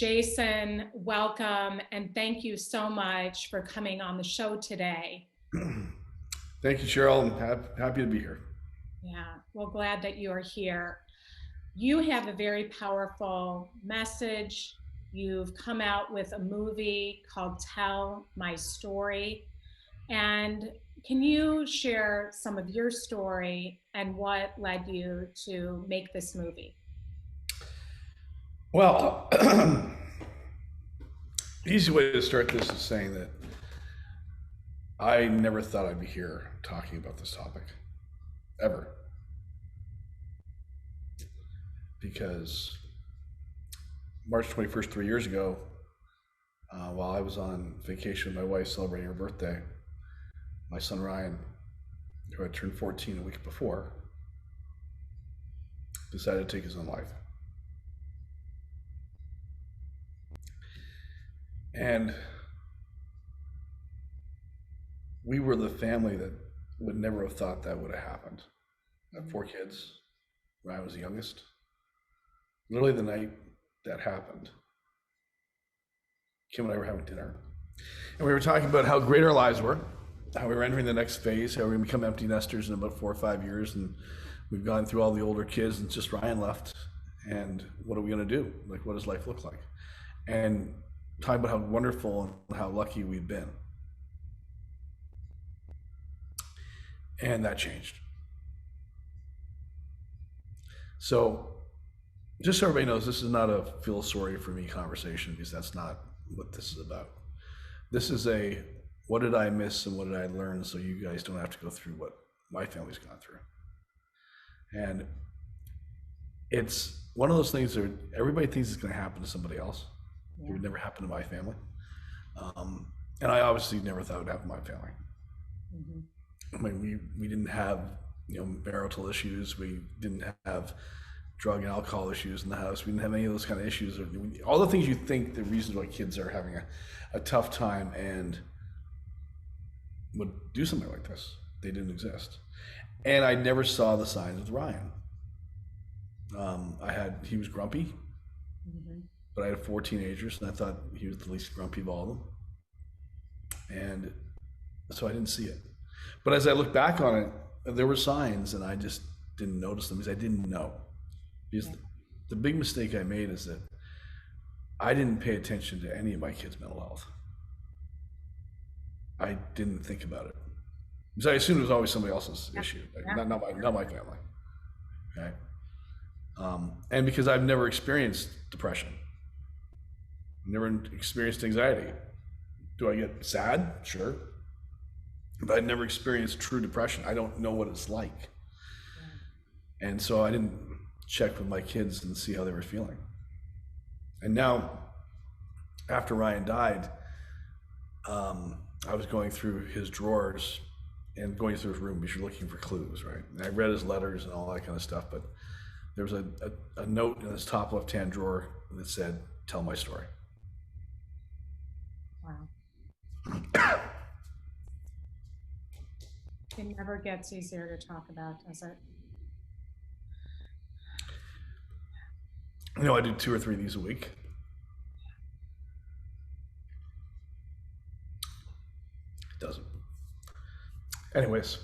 Jason, welcome, and thank you so much for coming on the show today. Thank you, Cheryl. I'm happy to be here. Yeah, well, glad that you are here. You have a very powerful message. You've come out with a movie called Tell My Story. And can you share some of your story and what led you to make this movie? Well, easy way to start this is saying that I never thought I'd be here talking about this topic, ever. Because March 21st, 3 years ago, while I was on vacation with my wife celebrating her birthday, my son Ryan, who had turned 14 a week before, decided to take his own life. And we were the family that would never have thought that would have happened. I have 4 kids. Ryan was the youngest. Literally the night that happened, Kim and I were having dinner. And we were talking about how great our lives were, how we were entering the next phase, how we were going to become empty nesters in about 4 or 5 years. And we've gone through all the older kids and just Ryan left. And what are we going to do? Like, what does life look like? And talking about how wonderful and how lucky we've been. And that changed. So just so everybody knows, this is not a feel sorry for me conversation, because that's not what this is about. This is a, what did I miss and what did I learn, so you guys don't have to go through what my family's gone through. And it's one of those things that everybody thinks is going to happen to somebody else. Yeah. It would never happen to my family. And I obviously never thought it would happen to my family. Mm-hmm. I mean, we didn't have, marital issues. We didn't have drug and alcohol issues in the house. We didn't have any of those kind of issues. All the things you think the reasons why kids are having a tough time and would do something like this, they didn't exist. And I never saw the signs with Ryan. He was grumpy, mm-hmm. but I had 4 teenagers, and I thought he was the least grumpy of all of them. And so I didn't see it. But as I look back on it, there were signs, and I just didn't notice them because I didn't know. Because the big mistake I made is that I didn't pay attention to any of my kids' mental health. I didn't think about it. Because I assumed it was always somebody else's issue, not my family. Okay. And because I've never experienced depression, never experienced anxiety. Do I get sad? Sure. But I'd never experienced true depression. I don't know what it's like. And so I didn't check with my kids and see how they were feeling. And now, after Ryan died, I was going through his drawers and going through his room because you're looking for clues, right? And I read his letters and all that kind of stuff, but there was a note in his top left-hand drawer that said, "Tell my story." Wow. It never gets easier to talk about, does it? I do 2 or 3 of these a week. It doesn't. Anyways,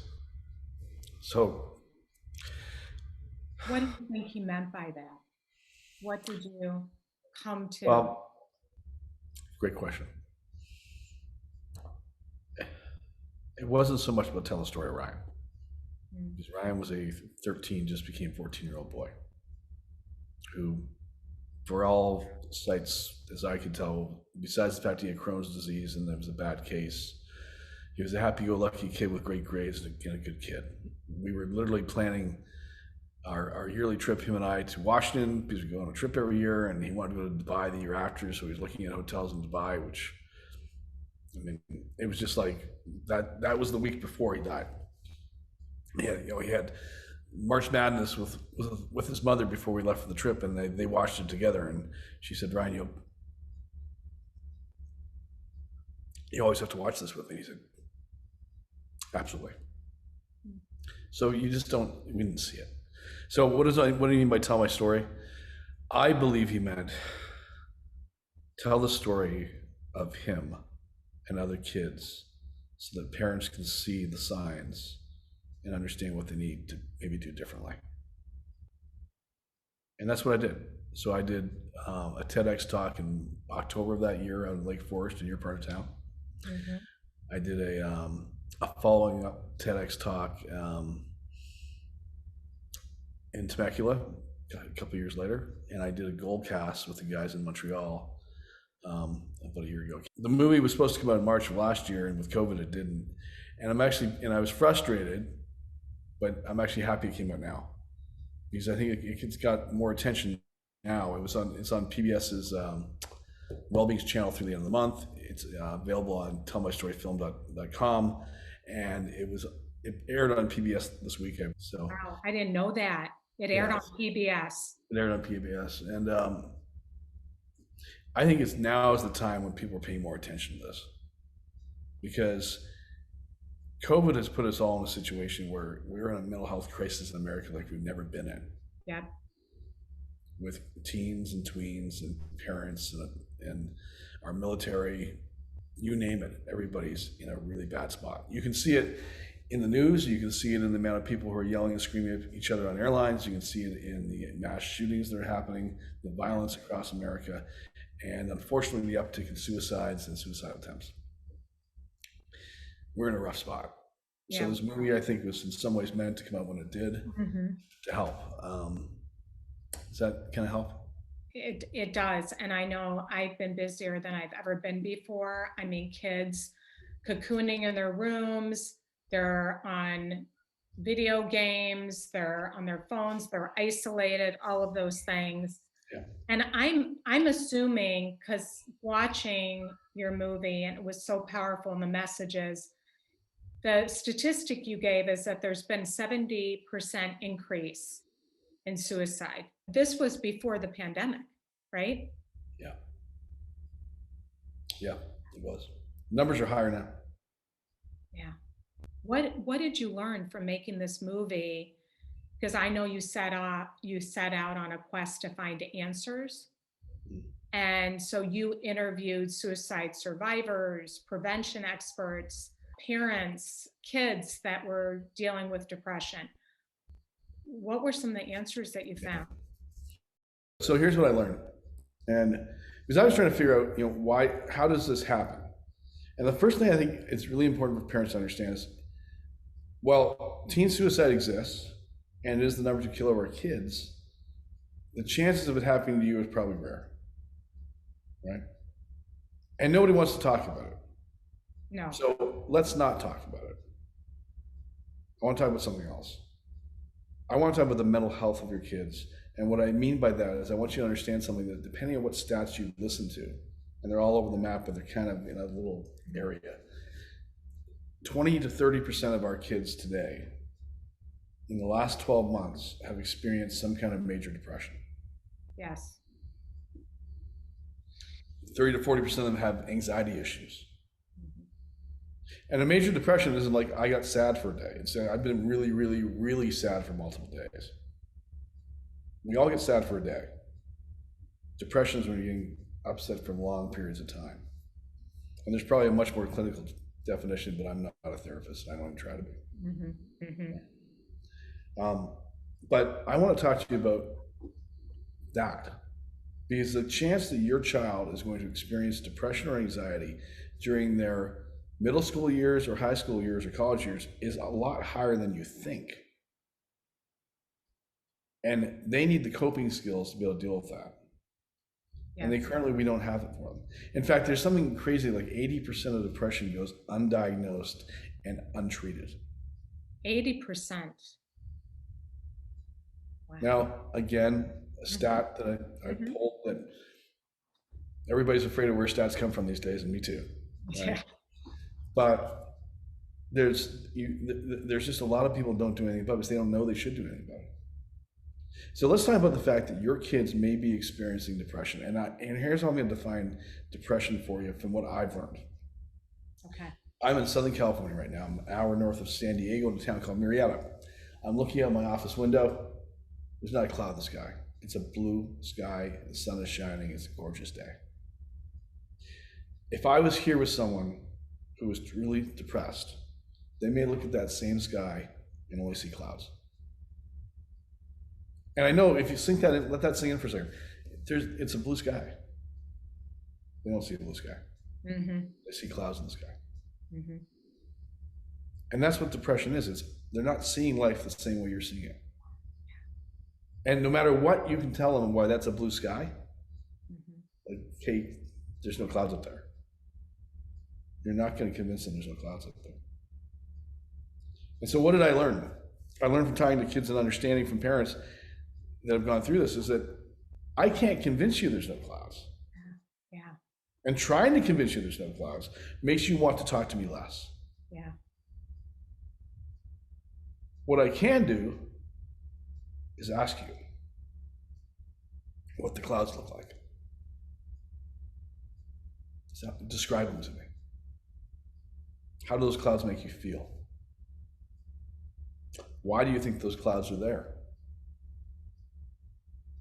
so. What do you think he meant by that? What did you come to? Well, great question. It wasn't so much about telling the story of Ryan. Because Ryan was a 13, just became 14-year-old boy who, for all sights, as I could tell, besides the fact he had Crohn's disease and that was a bad case, he was a happy-go-lucky kid with great grades and a good kid. We were literally planning our yearly trip, him and I, to Washington, because we go on a trip every year, and he wanted to go to Dubai the year after, so he was looking at hotels in Dubai, which, I mean, it was just like, that was the week before he died. Yeah, he had March Madness with his mother before we left for the trip, and they watched it together, and she said, "Ryan, you always have to watch this with me." He said, "Absolutely." So we didn't see it. So what do you mean by tell my story? I believe he meant tell the story of him and other kids so that parents can see the signs and understand what they need to maybe do differently. And that's what I did. So I did a TEDx talk in October of that year out in Lake Forest in your part of town. Mm-hmm. I did a following up TEDx talk in Temecula a couple years later, and I did a gold cast with the guys in Montreal about a year ago. The movie was supposed to come out in March of last year, and with COVID it didn't. And I was frustrated, but I'm actually happy it came out now, because I think it's got more attention now. It's on PBS's Wellbeing's channel through the end of the month. It's available on tellmystoryfilm.com, and it aired on PBS this weekend. So Wow, I didn't know that. It aired on PBS. It aired on PBS, and I think now is the time when people are paying more attention to this, because COVID has put us all in a situation where we're in a mental health crisis in America like we've never been in. Yeah. With teens and tweens and parents and our military, you name it, everybody's in a really bad spot. You can see it in the news, you can see it in the amount of people who are yelling and screaming at each other on airlines, you can see it in the mass shootings that are happening, the violence across America, and unfortunately the uptick in suicides and suicide attempts. We're in a rough spot. Yeah. So this movie, I think, was in some ways meant to come out when it did, to help. Does that kind of help? It does. And I know I've been busier than I've ever been before. I mean, kids cocooning in their rooms, they're on video games, they're on their phones, they're isolated, all of those things. Yeah. And I'm assuming, because watching your movie, and it was so powerful in the messages, the statistic you gave is that there's been 70% increase in suicide. This was before the pandemic, right? Yeah. Yeah, it was. Numbers are higher now. Yeah. What did you learn from making this movie? Because I know you set out on a quest to find answers. And so you interviewed suicide survivors, prevention experts, parents, kids that were dealing with depression. What were some of the answers that you found? So here's what I learned. And because I was trying to figure out, how does this happen? And the first thing I think it's really important for parents to understand is, well, teen suicide exists, and it is the number 2 killer of our kids. The chances of it happening to you is probably rare, right? And nobody wants to talk about it. No. So let's not talk about it. I want to talk about something else. I want to talk about the mental health of your kids. And what I mean by that is I want you to understand something, that depending on what stats you listen to, and they're all over the map, but they're kind of in a little area, 20 to 30% of our kids today in the last 12 months have experienced some kind of major depression. Yes. 30 to 40% of them have anxiety issues. And a major depression isn't like I got sad for a day. It's I've been really, really, really sad for multiple days. We all get sad for a day. Depression is when you're getting upset for long periods of time. And there's probably a much more clinical definition, but I'm not a therapist. I don't even try to be. But I want to talk to you about that, because the chance that your child is going to experience depression or anxiety during their middle school years or high school years or college years is a lot higher than you think. And they need the coping skills to be able to deal with that. Yeah. And we don't have it for them. In fact, there's something crazy, like 80% of depression goes undiagnosed and untreated. 80%. Wow. Now, again, a stat that I pulled, that everybody's afraid of where stats come from these days, and me too. Right? Yeah. But there's just a lot of people don't do anything about it because they don't know they should do anything about it. So let's talk about the fact that your kids may be experiencing depression. And here's how I'm going to define depression for you from what I've learned. Okay. I'm in Southern California right now. I'm an hour north of San Diego in a town called Murrieta. I'm looking out my office window. There's not a cloud in the sky. It's a blue sky. The sun is shining. It's a gorgeous day. If I was here with someone who was really depressed, they may look at that same sky and only see clouds. And I know if you sink that in, let that sink in for a second. It's a blue sky. They don't see a blue sky. Mm-hmm. They see clouds in the sky. Mm-hmm. And that's what depression is. They're not seeing life the same way you're seeing it. And no matter what you can tell them why that's a blue sky, like, hey, there's no clouds up there. You're not going to convince them there's no clouds up there. And so what did I learn? I learned from talking to kids and understanding from parents that have gone through this is that I can't convince you there's no clouds. Yeah. And trying to convince you there's no clouds makes you want to talk to me less. Yeah. What I can do is ask you what the clouds look like. So describe them to me. How do those clouds make you feel? Why do you think those clouds are there?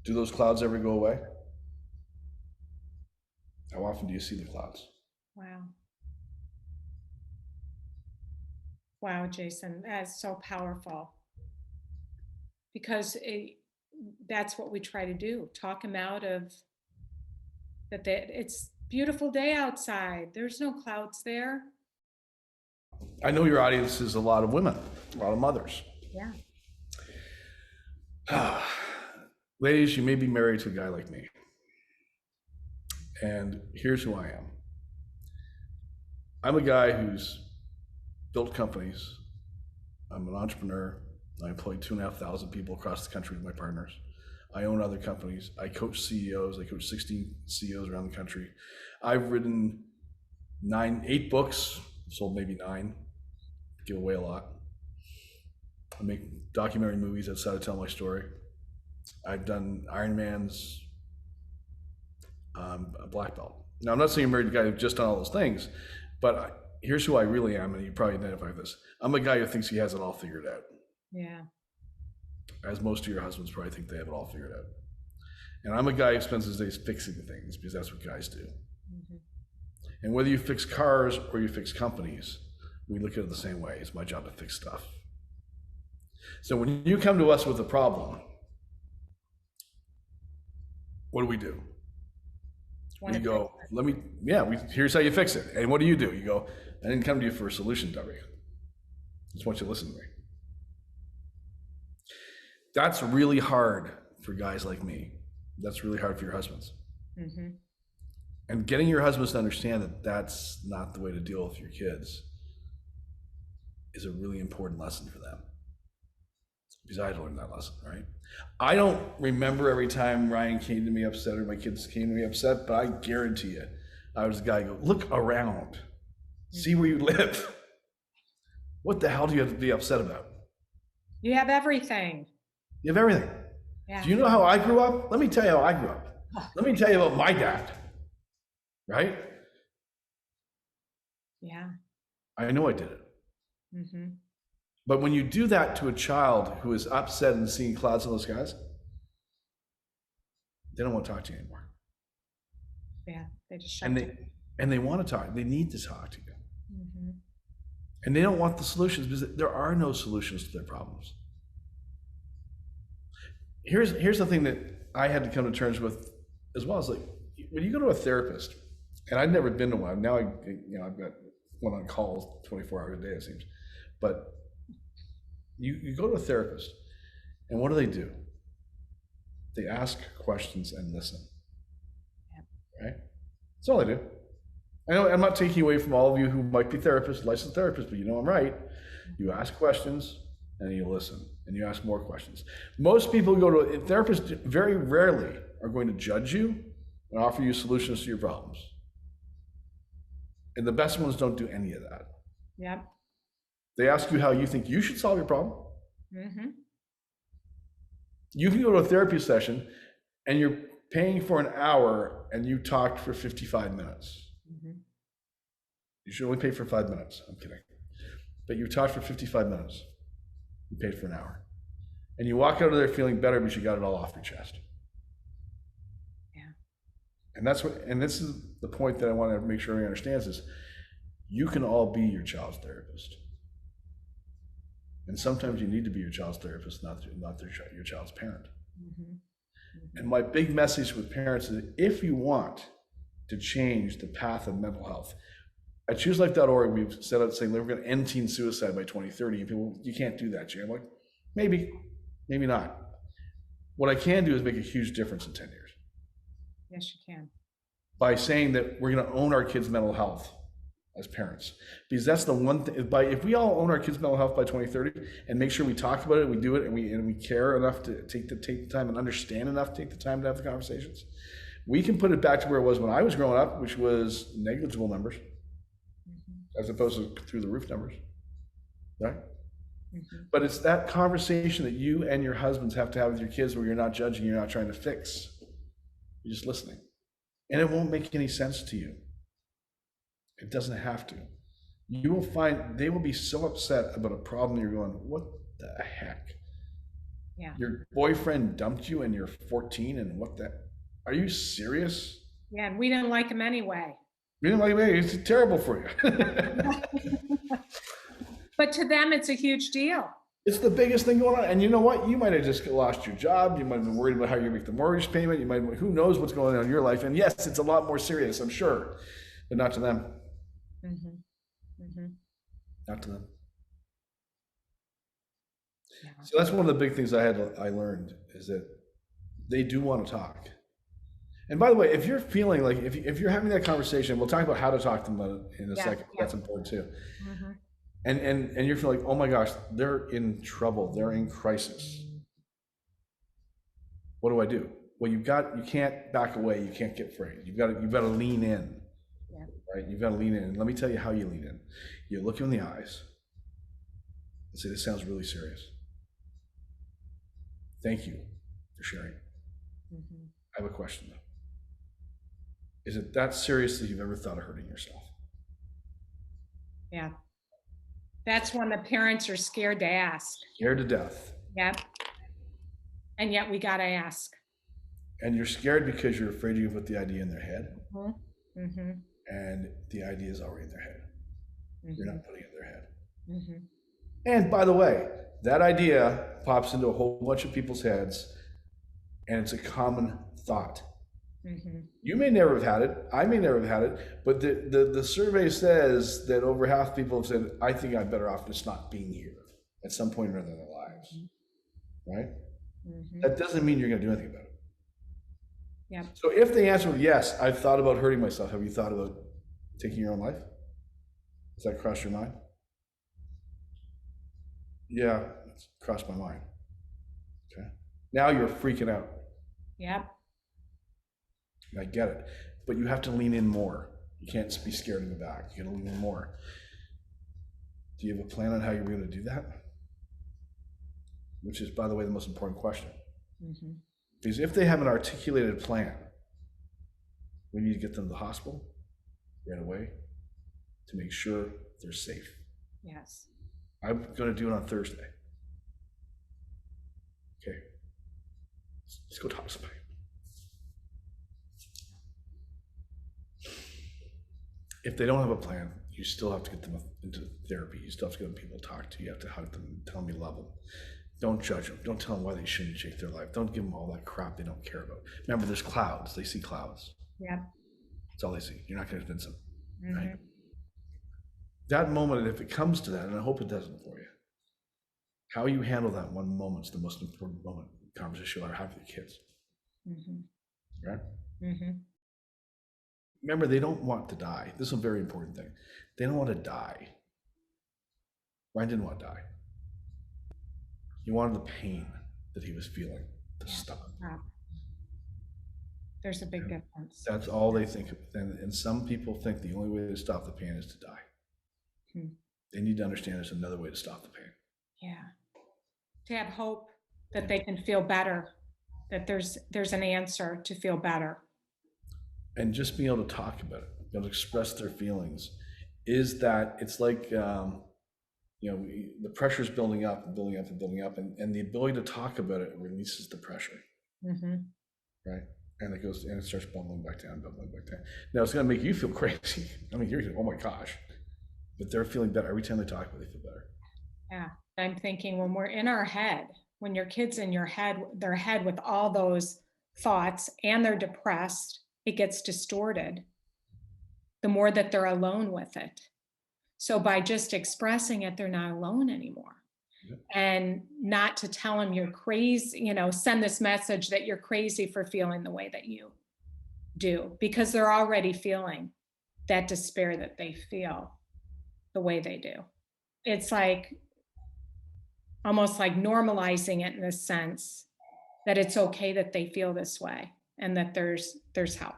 Do those clouds ever go away? How often do you see the clouds? Wow. Wow, Jason, that's so powerful. Because that's what we try to do, talk them out of that it's beautiful day outside. There's no clouds there. I know your audience is a lot of women, a lot of mothers. Yeah. Ladies, you may be married to a guy like me. And here's who I am. I'm a guy who's built companies. I'm an entrepreneur. I employ 2,500 people across the country with my partners. I own other companies. I coach CEOs. I coach 16 CEOs around the country. I've written 8 books, sold maybe 9, give away a lot. I make documentary movies outside to tell my story. I've done Ironmans, a black belt. Now, I'm not saying I'm married to a guy who's just done all those things, but here's who I really am, and you probably identify with this. I'm a guy who thinks he has it all figured out. Yeah. As most of your husbands probably think they have it all figured out. And I'm a guy who spends his days fixing things because that's what guys do. Mm-hmm. And whether you fix cars or you fix companies, we look at it the same way. It's my job to fix stuff. So when you come to us with a problem, what do? We go, here's how you fix it. And what do? You go, I didn't come to you for a solution, W. I just want you to listen to me. That's really hard for guys like me. That's really hard for your husbands. Mm-hmm. And getting your husbands to understand that that's not the way to deal with your kids is a really important lesson for them. Because I learned that lesson, right? I don't remember every time Ryan came to me upset or my kids came to me upset, but I guarantee you, I was the guy who go, look around, see where you live. What the hell do you have to be upset about? You have everything. You have everything. Yeah. Do you know how I grew up? Let me tell you how I grew up. Let me tell you about my dad, right? Yeah. I know I did it. Mm-hmm. But when you do that to a child who is upset and seeing clouds in the skies, they don't want to talk to you anymore. Yeah, they just shut down. And they want to talk. They need to talk to you. Mm-hmm. And they don't want the solutions because there are no solutions to their problems. Here's the thing that I had to come to terms with as well. Is like when you go to a therapist, and I'd never been to one. Now I've got one on call 24 hours a day, it seems. But you go to a therapist, and what do? They ask questions and listen. Yeah. Right? That's all they do. I know I'm not taking away from all of you who might be therapists, licensed therapists, but you know I'm right. You ask questions and you listen, and you ask more questions. Most people who go to a therapist very rarely are going to judge you and offer you solutions to your problems. And the best ones don't do any of that. Yep. They ask you how you think you should solve your problem. Mm-hmm. You can go to a therapy session and you're paying for an hour and you talked for 55 minutes. Mm-hmm. You should only pay for 5 minutes. I'm kidding. But you talked for 55 minutes. You paid for an hour. And you walk out of there feeling better because you got it all off your chest. Yeah. And this is the point that I want to make sure everyone understands is you can all be your child's therapist. And sometimes you need to be your child's therapist, not your child's parent. And my big message with parents is if you want to change the path of mental health, at ChooseLife.org, we've set out saying we're going to end teen suicide by 2030. And people, you can't do that, Jay. I'm like, maybe not. What I can do is make a huge difference in 10 years. Yes, you can. By saying that we're going to own our kids' mental health as parents. Because that's the one thing, if we all own our kids' mental health by 2030 and make sure we talk about it, we do it, and we care enough to take the time and understand enough to take the time to have the conversations, we can put it back to where it was when I was growing up, which was negligible numbers, as opposed to through the roof numbers, right? But it's that conversation that you and your husbands have to have with your kids where you're not judging, you're not trying to fix, you're just listening. And it won't make any sense to you. It doesn't have to. You will find they will be so upset about a problem you're going, what the heck? Yeah. Your boyfriend dumped you and you're 14 and what the, are you serious? Yeah, and we didn't like him anyway. We didn't like him anyway, it's terrible for you. But to them, it's a huge deal. It's the biggest thing going on. And you know what? You might have just lost your job. You might have been worried about how you make the mortgage payment. You might, who knows what's going on in your life. And yes, it's a lot more serious, I'm sure, but not to them. Not to them. Yeah. So that's one of the big things I learned is that they do want to talk. And by the way, if you're feeling like, if you're having that conversation, we'll talk about how to talk to them in a second. That's important too. And you're feeling like, oh my gosh, they're in trouble. They're in crisis. What do I do? Well, you can't back away. You can't get afraid. You've got to lean in, right? You've got to lean in. And let me tell you how you lean in. You look in the eyes and say, this sounds really serious. Thank you for sharing. I have a question though. Is it that serious that you've ever thought of hurting yourself? Yeah. That's when the parents are scared to ask. Scared to death. Yep. And yet we got to ask. And you're scared because you're afraid you put the idea in their head. And the idea is already in their head. You're not putting it in their head. And by the way, that idea pops into a whole bunch of people's heads and it's a common thought. You may never have had it. I may never have had it. But the survey says that over half people have said, I think I'm better off just not being here at some point or another in their lives. Right? That doesn't mean you're going to do anything about it. Yeah. So if the answer was yes, I've thought about hurting myself. Have you thought about taking your own life? Has that crossed your mind? Yeah, it's crossed my mind. Okay. Now you're freaking out. Yep. I get it, but you have to lean in more. You can't be scared in the back. You got to lean in more. Do you have a plan on how you're going to do that? Which is, by the way, the most important question. Because if they have an articulated plan, we need to get them to the hospital right away to make sure they're safe. Yes. I'm going to do it on Thursday. Okay. Let's go talk to somebody. If they don't have a plan, you still have to get them into therapy. You still have to get them people to talk to. You have to hug them, tell them you love them. Don't judge them. Don't tell them why they shouldn't change their life. Don't give them all that crap they don't care about. Remember, there's clouds. They see clouds. Yeah. That's all they see. You're not going to convince them. Right? That moment, if it comes to that, and I hope it doesn't for you, how you handle that one moment is the most important moment in the conversation you'll ever have with your kids. Right? Remember, they don't want to die. This is a very important thing. They don't want to die. Ryan didn't want to die. He wanted the pain that he was feeling to stop. There's a big difference. That's all they think of. And some people think the only way to stop the pain is to die. They need to understand there's another way to stop the pain. Yeah. To have hope that they can feel better, that there's an answer to feel better. And just being able to talk about it, be able to express their feelings, is that it's like, the pressure is building up and building up and building up, and the ability to talk about it releases the pressure. Right? And it goes, and it starts bubbling back down, bubbling back down. Now it's going to make you feel crazy. I mean, you're oh my gosh, but they're feeling better every time they talk about it. They feel better. Yeah. I'm thinking when we're in our head, when your kid's in their head with all those thoughts and they're depressed, it gets distorted the more that they're alone with it. So by just expressing it, they're not alone anymore. Yep. And not to tell them you're crazy, send this message that you're crazy for feeling the way that you do, because they're already feeling that despair that they feel the way they do. It's like almost like normalizing it in the sense that it's okay that they feel this way and that there's help.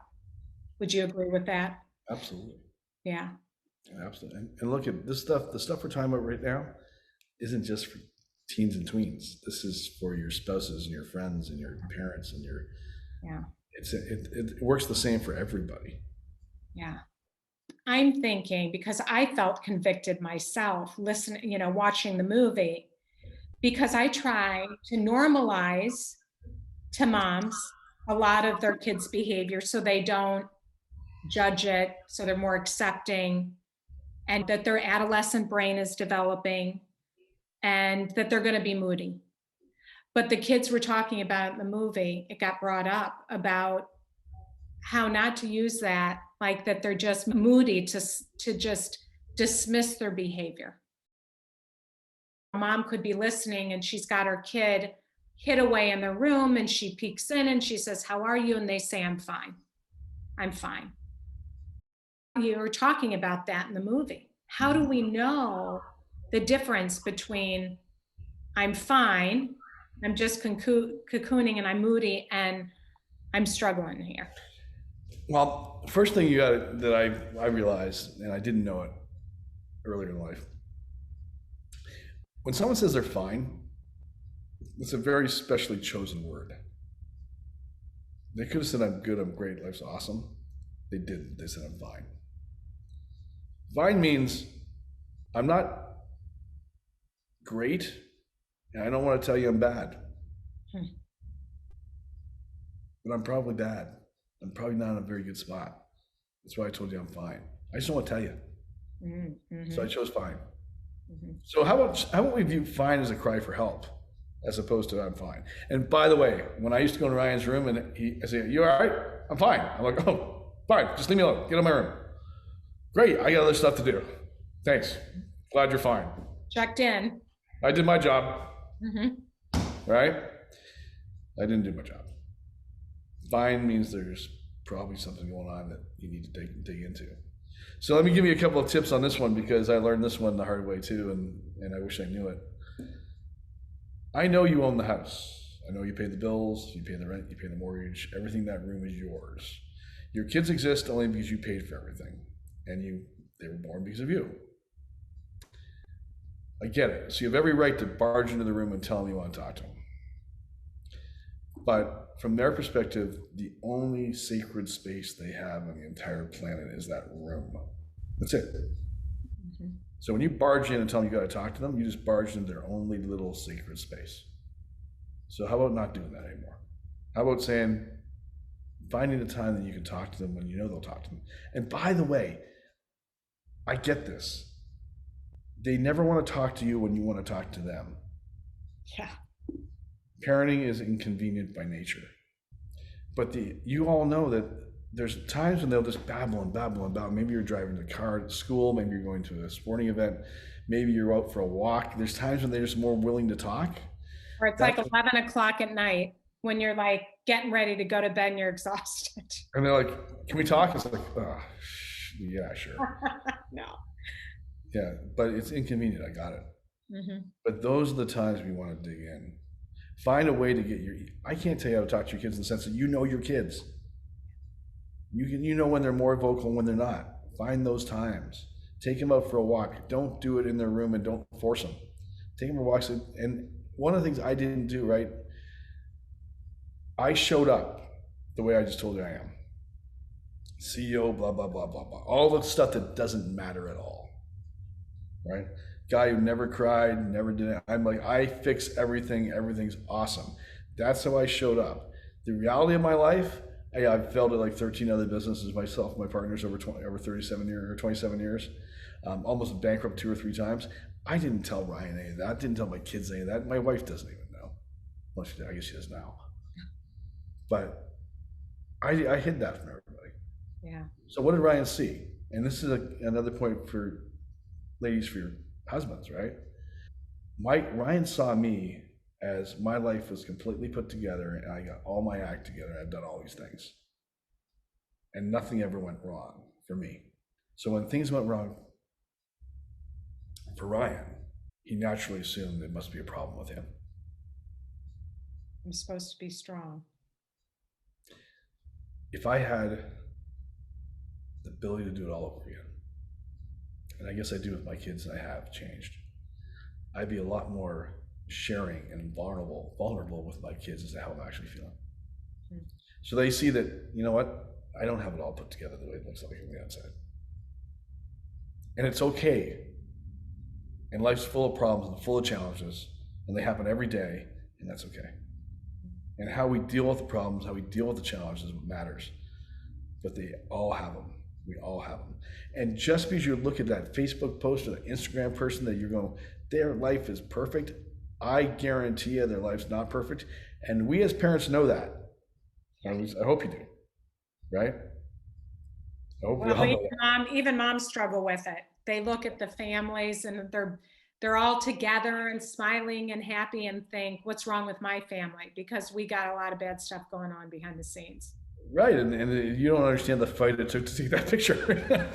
Would you agree with that? Absolutely. Yeah. Absolutely. And look at this stuff, the stuff we're talking about right now isn't just for teens and tweens. This is for your spouses and your friends and your parents and your, yeah. It works the same for everybody. Yeah. I'm thinking, because I felt convicted myself listening, watching the movie, because I try to normalize to moms a lot of their kids' behavior so they don't judge it, so they're more accepting, and that their adolescent brain is developing and that they're going to be moody. But the kids were talking about in the movie, it got brought up about how not to use that, like that they're just moody, to just dismiss their behavior. Mom could be listening and she's got her kid hid away in the room and she peeks in and she says, "How are you?" And they say, "I'm fine. I'm fine." You were talking about that in the movie. How do we know the difference between I'm fine, I'm just cocooning and I'm moody, and I'm struggling here? Well, first thing that I realized, and I didn't know it earlier in life, when someone says they're fine, it's a very specially chosen word. They could have said, "I'm good, I'm great, life's awesome." They didn't. They said, "I'm fine." Fine means I'm not great, and I don't want to tell you I'm bad. But I'm probably bad. I'm probably not in a very good spot. That's why I told you I'm fine. I just don't want to tell you. Mm-hmm. So I chose fine. Mm-hmm. So how about we view fine as a cry for help, as opposed to I'm fine. And by the way, when I used to go to Ryan's room and I say, "You all right?" "I'm fine." I'm like, "Oh, fine. Just leave me alone. Get in my room." "Great. I got other stuff to do. Thanks. Glad you're fine." Checked in. I did my job. Mm-hmm. Right? I didn't do my job. Fine means there's probably something going on that you need to dig into. So let me give you a couple of tips on this one, because I learned this one the hard way too, and I wish I knew it. I know you own the house. I know you pay the bills, you pay the rent, you pay the mortgage. Everything in that room is yours. Your kids exist only because you paid for everything, and they were born because of you. I get it. So you have every right to barge into the room and tell them you want to talk to them. But from their perspective, the only sacred space they have on the entire planet is that room. That's it. Mm-hmm. So when you barge in and tell them you got to talk to them, you just barge into their only little sacred space. So how about not doing that anymore? How about finding the time that you can talk to them when you know they'll talk to them? And by the way, I get this. They never want to talk to you when you want to talk to them. Yeah. Parenting is inconvenient by nature. But you all know that there's times when they'll just babble and babble and babble. Maybe you're driving the car to school, maybe you're going to a sporting event, maybe you're out for a walk. There's times when they're just more willing to talk. Or it's like 11 o'clock at night when you're like getting ready to go to bed and you're exhausted. And they're like, "Can we talk?" It's like, "Oh, yeah, sure." No. Yeah, but it's inconvenient. I got it. Mm-hmm. But those are the times we want to dig in. Find a way to get I can't tell you how to talk to your kids in the sense that you know your kids. You know when they're more vocal and when they're not. Find those times. Take them out for a walk. Don't do it in their room and don't force them. Take them for walks. And one of the things I didn't do, right? I showed up the way I just told you I am. CEO, blah, blah, blah, blah, blah. All the stuff that doesn't matter at all. Right? Guy who never cried, never did it. I'm like, I fix everything. Everything's awesome. That's how I showed up. The reality of my life, I've failed at like 13 other businesses myself. My partner's over 37 years or 27 years, almost bankrupt 2 or 3 times. I didn't tell Ryan any of that. I didn't tell my kids any of that. My wife doesn't even know. Well, I guess she does now. But I hid that from everybody. Yeah. So what did Ryan see? And this is another point for ladies, for your husbands, right? Ryan saw me as my life was completely put together and I got all my act together. I've done all these things and nothing ever went wrong for me. So when things went wrong for Ryan, he naturally assumed there must be a problem with him. I'm supposed to be strong. If I had the ability to do it all over again, and I guess I do with my kids and I have changed, I'd be a lot more sharing and vulnerable with my kids as to how I'm actually feeling. Hmm. So they see that, you know what, I don't have it all put together the way it looks like on the outside. And it's okay. And life's full of problems and full of challenges, and they happen every day, and that's okay. And how we deal with the problems, how we deal with the challenges is what matters. But they all have them. We all have them. And just because you look at that Facebook post or the Instagram person that you're going, their life is perfect, I guarantee you their life's not perfect. And we as parents know that. I hope you do, right? I hope we Well, all know even moms struggle with it. They look at the families and they're all together and smiling and happy and think, what's wrong with my family? Because we got a lot of bad stuff going on behind the scenes. right. And you don't understand the fight it took to take that picture.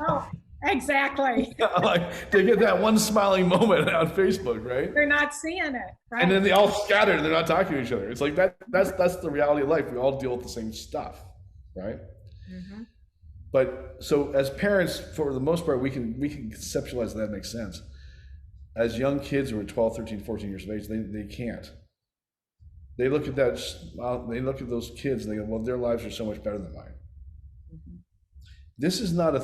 Oh, exactly. Like, they get that one smiling moment on Facebook, right? They're not seeing it, right? And then they all scatter and they're not talking to each other. It's like that's the reality of life. We all deal with the same stuff, right? Mm-hmm. But so as parents, for the most part, we can conceptualize that makes sense. As young kids who are 12, 13, 14 years of age, they can't. They look at that, they look at those kids and they go, well, their lives are so much better than mine. Mm-hmm. This is not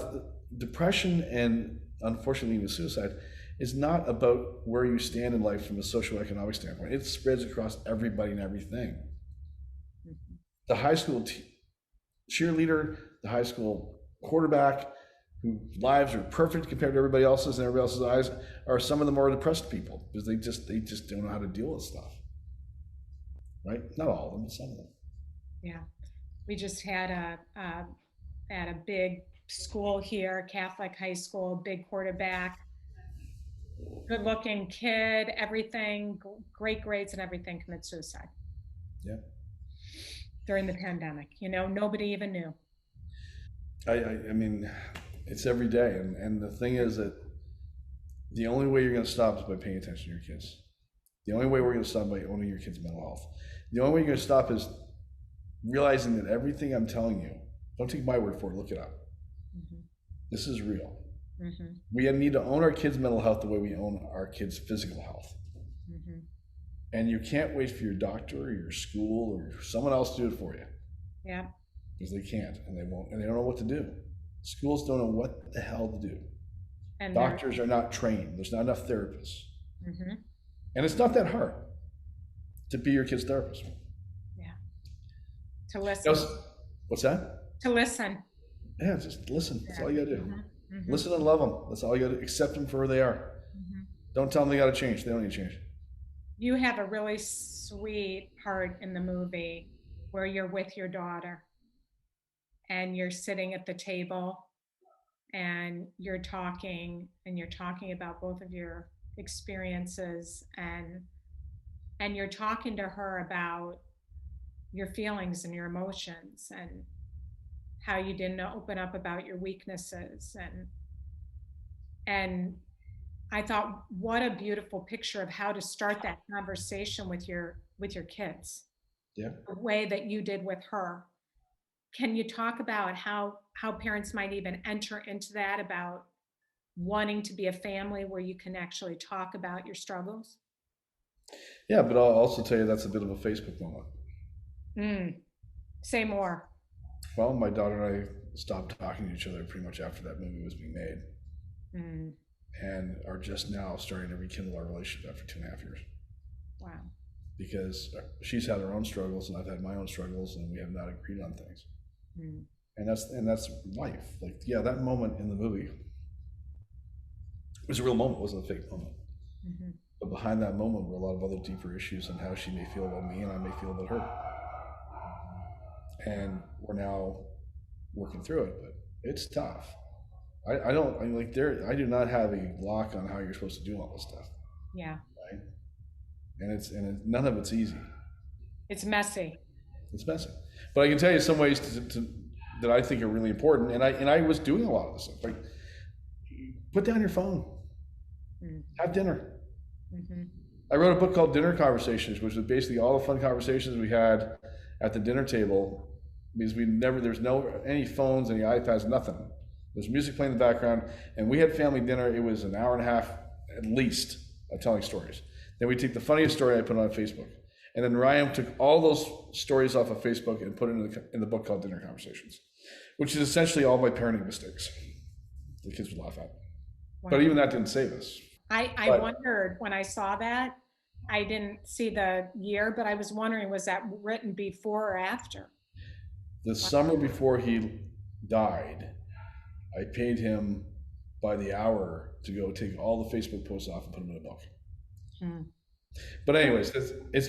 depression, and unfortunately even suicide is not about where you stand in life from a socioeconomic standpoint. It spreads across everybody and everything. Mm-hmm. The high school cheerleader, the high school quarterback, whose lives are perfect compared to everybody else's and everybody else's eyes, are some of the more depressed people because they just don't know how to deal with stuff. Right? Not all of them, but some of them. Yeah. We just had at a big school here, Catholic high school, big quarterback, good looking kid, everything, great grades and everything, commit suicide Yeah. during the pandemic. Nobody even knew. I mean, it's every day, and the thing is that the only way you're going to stop is by paying attention to your kids. The only way we're going to stop by owning your kids' mental health. The only way you're going to stop is realizing that everything I'm telling you, don't take my word for it, look it up. Mm-hmm. This is real. Mm-hmm. We need to own our kids' mental health the way we own our kids' physical health. Mm-hmm. And you can't wait for your doctor or your school or someone else to do it for you. Yeah. Because they can't and they won't and they don't know what to do. Schools don't know what the hell to do. And doctors are not trained. There's not enough therapists. Mm-hmm. And it's not that hard to be your kid's therapist. Yeah. To listen. What's that? To listen. Yeah, just listen. That's all you gotta do. Mm-hmm. Mm-hmm. Listen and love them. That's all you gotta do. Accept them for who they are. Mm-hmm. Don't tell them they gotta change. They don't need to change. You have a really sweet part in the movie where you're with your daughter and you're sitting at the table and you're talking about both of your experiences and you're talking to her about your feelings and your emotions and how you didn't open up about your weaknesses and I thought what a beautiful picture of how to start that conversation with your kids, Yeah. the way that you did with her. Can you talk about how parents might even enter into that about wanting to be a family where you can actually talk about your struggles? Yeah, but I'll also tell you that's a bit of a Facebook moment. Say more. Well, my daughter and I stopped talking to each other pretty much after that movie was being made. And are just now starting to rekindle our relationship after 2.5 years. Wow. because she's had her own struggles and I've had my own struggles, and we have not agreed on things. Mm. And that's life. Like, yeah, that moment in the movie was a real moment, it wasn't a fake moment. Mm-hmm. But behind that moment were a lot of other deeper issues and how she may feel about me and I may feel about her. And we're now working through it, but it's tough. I do not have a lock on how you're supposed to do all this stuff. Yeah. Right? None of it's easy. It's messy. It's messy. But I can tell you some ways that I think are really important. And I was doing a lot of this stuff. Like, put down your phone. Have dinner. Mm-hmm. I wrote a book called Dinner Conversations, which is basically all the fun conversations we had at the dinner table, because there's any phones, any iPads, nothing. There's music playing in the background, and we had family dinner. It was an hour and a half at least of telling stories. Then we take the funniest story, I put it on Facebook, and then Ryan took all those stories off of Facebook and put it in the book called Dinner Conversations, which is essentially all my parenting mistakes the kids would laugh at. Wow. But even that didn't save us. I wondered when I saw that. I didn't see the year, but I was wondering, was that written before or after? The summer before he died, I paid him by the hour to go take all the Facebook posts off and put them in a book. Hmm. But anyways,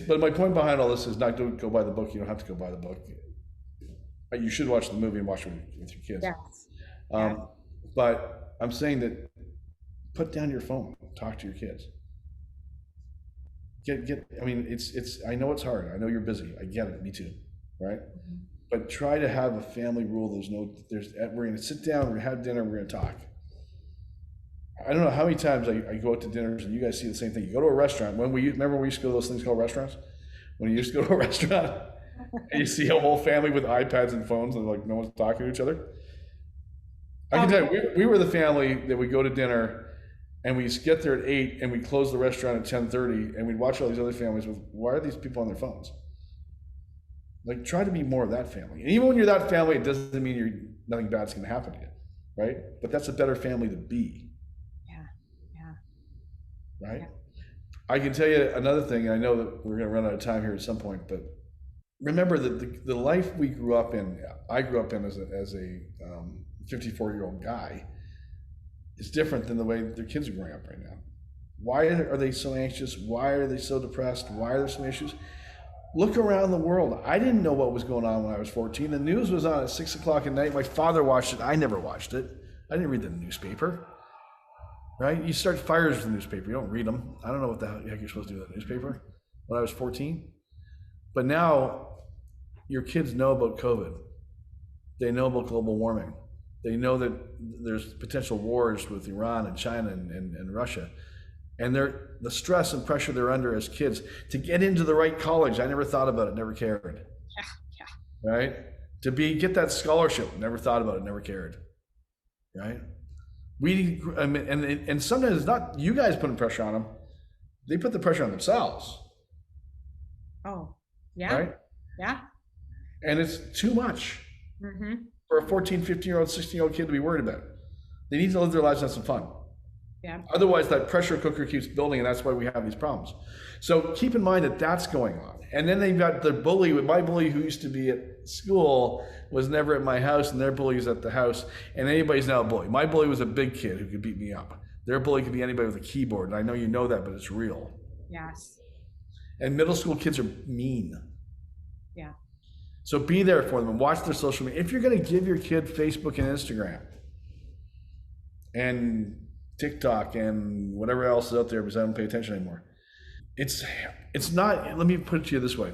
but my point behind all this is not to go buy the book. You don't have to go buy the book. You should watch the movie and watch it with your kids. Yes. But I'm saying that put down your phone, talk to your kids. I mean, I know it's hard. I know you're busy. I get it. Me too. Right? Mm-hmm. But try to have a family rule. We're going to sit down, we're going to have dinner, we're going to talk. I don't know how many times I go out to dinners and you guys see the same thing. You go to a restaurant. Remember when we used to go to those things called restaurants? When you used to go to a restaurant and you see a whole family with iPads and phones and like no one's talking to each other? I can tell you, we were the family that would go to dinner and we get there at 8 and we close the restaurant at 10:30 and we'd watch all these other families with, why are these people on their phones? Like, try to be more of that family. And even when you're that family, it doesn't mean nothing bad's going to happen to you, right? But that's a better family to be. Yeah. Right? Yeah. I can tell you another thing, and I know that we're going to run out of time here at some point, but remember that the life we grew up in, I grew up in as a 54-year-old guy, is different than the way their kids are growing up right now. Why are they so anxious? Why are they so depressed? Why are there some issues? Look around the world. I didn't know what was going on when I was 14. The news was on at 6 o'clock at night. My father watched it. I never watched it. I didn't read the newspaper, right? You start fires with the newspaper. You don't read them. I don't know what the heck you're supposed to do with the newspaper when I was 14. But now your kids know about COVID. They know about global warming. They know that there's potential wars with Iran and China and Russia. And the stress and pressure they're under as kids to get into the right college. I never thought about it, never cared. Yeah. Right? To get that scholarship, never thought about it, never cared. Right? And sometimes it's not you guys putting pressure on them. They put the pressure on themselves. Oh, yeah. Right? Yeah. And it's too much for a 14, 15-year-old, 16-year-old kid to be worried about. They need to live their lives and have some fun. Yeah. Otherwise, that pressure cooker keeps building, and that's why we have these problems. So keep in mind that that's going on. And then they've got the bully. My bully who used to be at school was never at my house, and their bully is at the house. And anybody's now a bully. My bully was a big kid who could beat me up. Their bully could be anybody with a keyboard, and I know you know that, but it's real. Yes. And middle school kids are mean. Yeah. So be there for them and watch their social media. If you're going to give your kid Facebook and Instagram and TikTok and whatever else is out there, because I don't pay attention anymore. It's not, let me put it to you this way.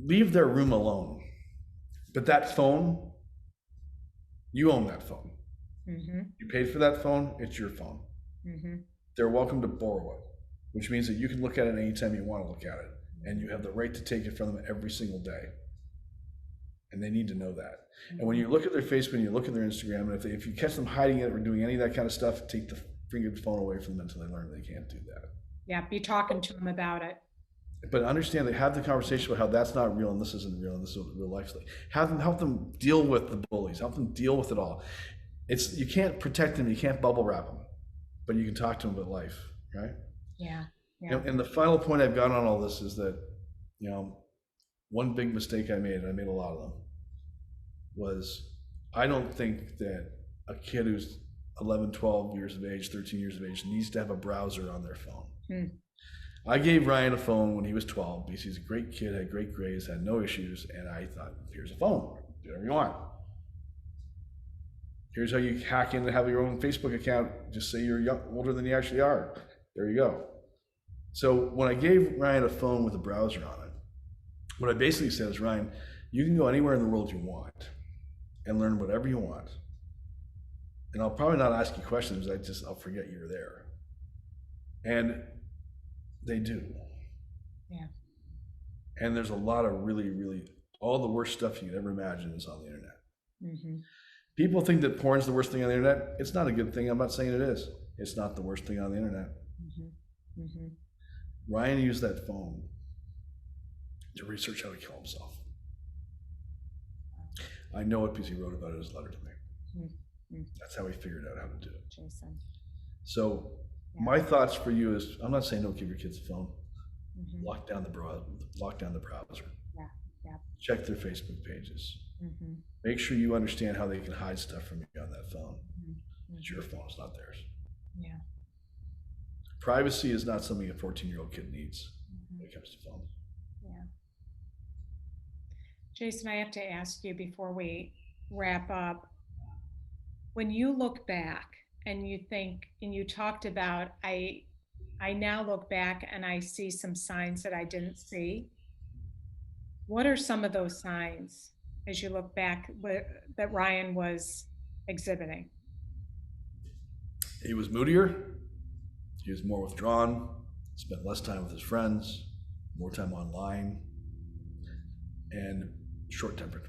Leave their room alone. But that phone, you own that phone. Mm-hmm. You paid for that phone, it's your phone. Mm-hmm. They're welcome to borrow it, which means that you can look at it anytime you want to look at it. And you have the right to take it from them every single day. And they need to know that. Mm-hmm. And when you look at their Facebook and you look at their Instagram, and if you catch them hiding it or doing any of that kind of stuff, take the phone away from them until they learn they can't do that. Yeah, be talking to them about it. But understand, they have the conversation about how that's not real and this isn't real and this is what real life's like. Help them deal with the bullies. Help them deal with it all. You can't protect them. You can't bubble wrap them, but you can talk to them about life, right? Yeah. Yeah. And the final point I've got on all this is that You know, one big mistake I made a lot of them, was I don't think that a kid who's 11, 12 years of age, 13 years of age needs to have a browser on their phone. I gave Ryan a phone when he was 12 because he's a great kid, had great grades, had no issues, and I thought, here's a phone, do whatever you want. Here's how you hack in and have your own Facebook account. Just say you're older than you actually are. There you go. So when I gave Ryan a phone with a browser on it, what I basically said is, Ryan, you can go anywhere in the world you want and learn whatever you want. And I'll probably not ask you questions. I'll forget you were there. And they do. Yeah. And there's a lot of really, really, all the worst stuff you could ever imagine is on the internet. Mm-hmm. People think that porn's the worst thing on the internet. It's not a good thing. I'm not saying it is. It's not the worst thing on the internet. Mm-hmm. Mm-hmm. Ryan used that phone to research how to kill himself. I know it because he wrote about it in his letter to me. Mm-hmm. That's how he figured out how to do it. Jason. So my thoughts for you is, I'm not saying don't give your kids a phone. Mm-hmm. Lock down the browser. Yeah. Yeah. Check their Facebook pages. Mm-hmm. Make sure you understand how they can hide stuff from you on that phone. Mm-hmm. It's your phone, it's not theirs. Yeah. Privacy is not something a 14-year-old kid needs when it comes to phones. Yeah. Jason, I have to ask you before we wrap up, when you look back and you think, and you talked about, I now look back and I see some signs that I didn't see. What are some of those signs as you look back that Ryan was exhibiting? He was moodier. He was more withdrawn, spent less time with his friends, more time online, and short-tempered.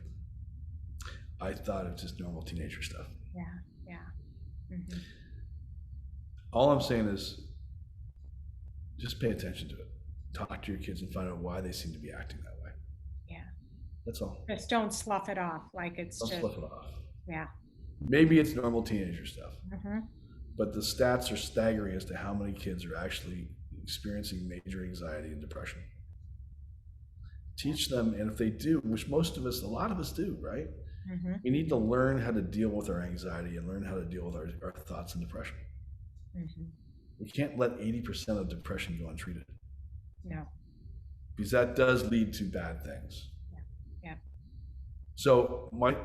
I thought it was just normal teenager stuff. Yeah, yeah. Mm-hmm. All I'm saying is just pay attention to it. Talk to your kids and find out why they seem to be acting that way. Yeah. That's all. Just don't slough it off like it's don't slough it off. Yeah. Maybe it's normal teenager stuff. Mm-hmm. But the stats are staggering as to how many kids are actually experiencing major anxiety and depression. Teach them, and if they do, which most of us, a lot of us do, right? Mm-hmm. We need to learn how to deal with our anxiety and learn how to deal with our thoughts and depression. Mm-hmm. We can't let 80% of depression go untreated. No. Because that does lead to bad things. Yeah. Yeah. So what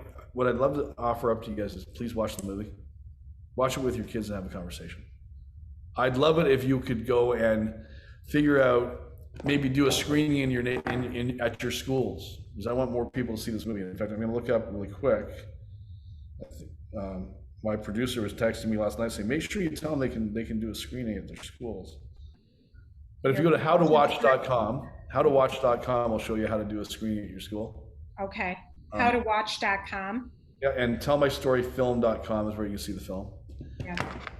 I'd love to offer up to you guys is please watch the movie. Watch it with your kids and have a conversation. I'd love it if you could go and figure out, maybe do a screening in your at your schools, because I want more people to see this movie. In fact, I'm going to look up really quick. I think, my producer was texting me last night saying, make sure you tell them they can do a screening at their schools. But if you go to howtowatch.com will show you how to do a screening at your school. Okay. Howtowatch.com. Yeah, and tellmystoryfilm.com is where you can see the film. Yeah.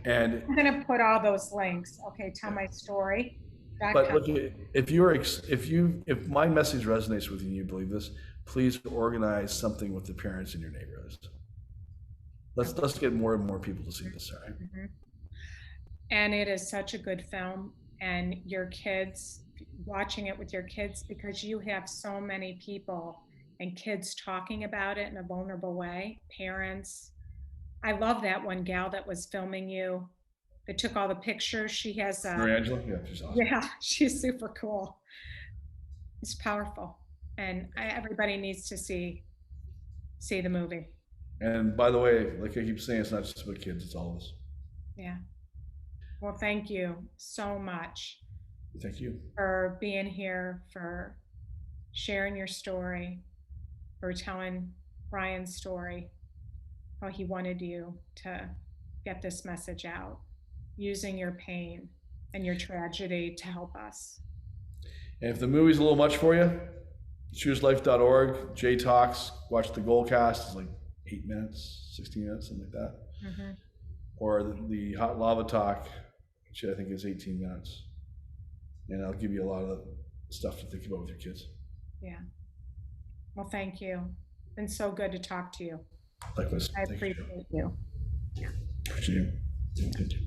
And I'm going to put all those links. Okay, tell my story. But look, if my message resonates with you and you believe this, please organize something with the parents in your neighborhoods. Let's get more and more people to see this, all right? Mm-hmm. And it is such a good film, and your kids, watching it with your kids, because you have so many people and kids talking about it in a vulnerable way, parents. I love that one gal that was filming you, that took all the pictures. She has Angela? Yeah, she's awesome. Yeah, she's super cool. It's powerful, and everybody needs to see the movie. And by the way, like I keep saying, it's not just about kids, it's all of us. Yeah. Well, thank you so much. Thank you for being here, for sharing your story, for telling Ryan's story, how he wanted you to get this message out, using your pain and your tragedy to help us. And if the movie's a little much for you, chooselife.org, J Talks, watch the Goalcast. It's like 8 minutes, 16 minutes, something like that. Mm-hmm. Or the Hot Lava Talk, which I think is 18 minutes. And I'll give you a lot of the stuff to think about with your kids. Yeah. Well, thank you. It's been so good to talk to you. Likewise. I appreciate you. Appreciate you. Thank you.